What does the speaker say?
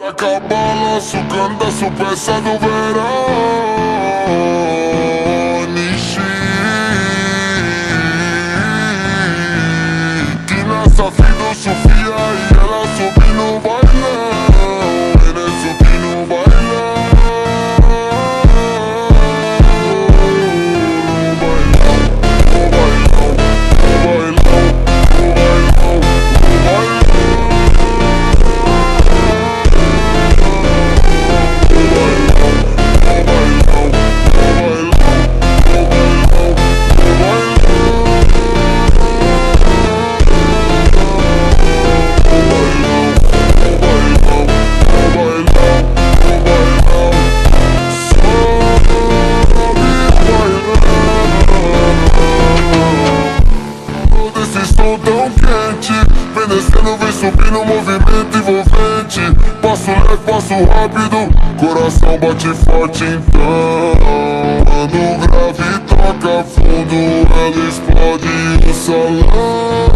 Acaba nosso candaço, peça do verão. Nishi, que nessa filosofia e ela sobe no bailão. Ele sobe no bailão. No bailão, no bailão, no bailão, no bailão. Tão quente, vem descendo, vem subindo, movimento envolvente. Passo leve, passo rápido, coração bate forte então. Quando o grave toca fundo, ela explode o salão.